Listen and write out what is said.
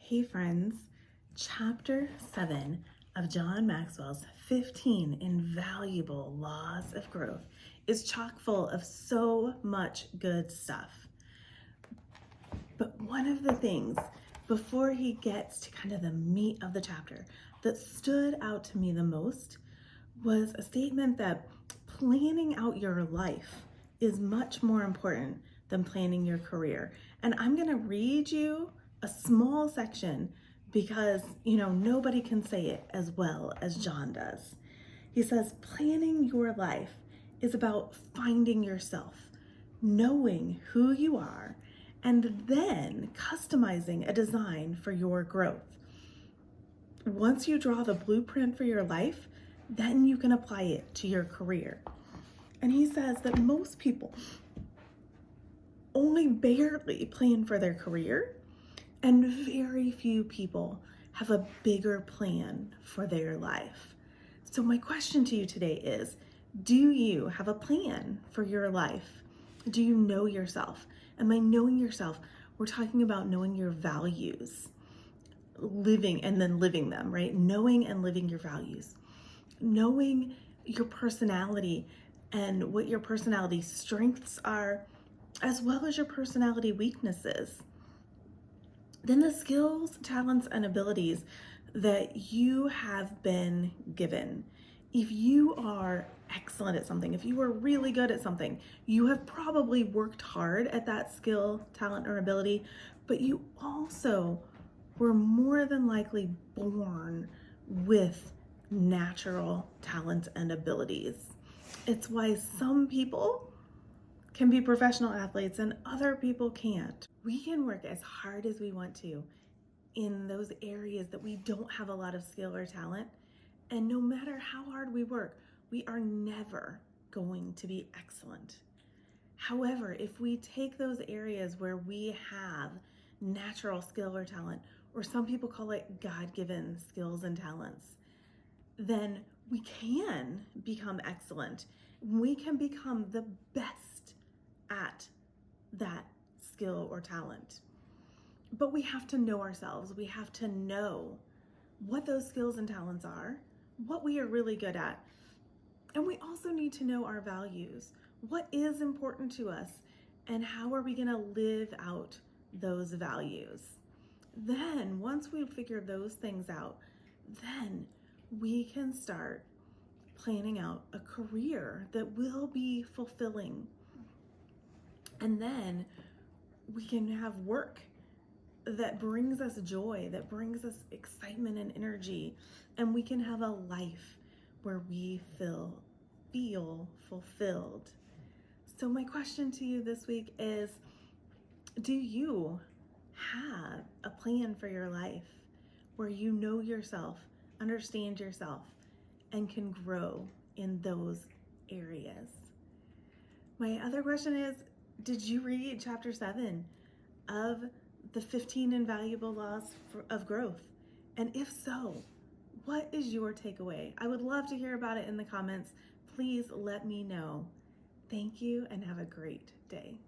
Hey friends, chapter 7 of John Maxwell's 15 Invaluable Laws of Growth is chock full of so much good stuff. But one of the things before he gets to kind of the meat of the chapter that stood out to me the most was a statement that planning out your life is much more important than planning your career. And I'm going to read you a small section because, nobody can say it as well as John does. He says, planning your life is about finding yourself, knowing who you are, and then customizing a design for your growth. Once you draw the blueprint for your life, then you can apply it to your career. And he says that most people only barely plan for their career, and very few people have a bigger plan for their life. So my question to you today is, do you have a plan for your life? Do you know yourself? And by knowing yourself, we're talking about knowing your values, living and then living them, right? Knowing and living your values, knowing your personality and what your personality strengths are, as well as your personality weaknesses. Then the skills, talents, and abilities that you have been given. If you are excellent at something, if you are really good at something, you have probably worked hard at that skill, talent, or ability, but you also were more than likely born with natural talents and abilities. It's why some people can be professional athletes and other people can't. We can work as hard as we want to in those areas that we don't have a lot of skill or talent. And no matter how hard we work, we are never going to be excellent. However, if we take those areas where we have natural skill or talent, or some people call it God-given skills and talents, then we can become excellent. We can become the best at that skill or talent. But we have to know ourselves. We have to know what those skills and talents are, what we are really good at. And we also need to know our values. What is important to us, and how are we going to live out those values? Then, once we figure those things out, then we can start planning out a career that will be fulfilling. And then we can have work that brings us joy, that brings us excitement and energy, and we can have a life where we feel fulfilled. So my question to you this week is, do you have a plan for your life where you know yourself, understand yourself, and can grow in those areas? My other question is, did you read chapter 7 of the 15 Invaluable Laws of Growth? And if so, what is your takeaway? I would love to hear about it in the comments. Please let me know. Thank you and have a great day.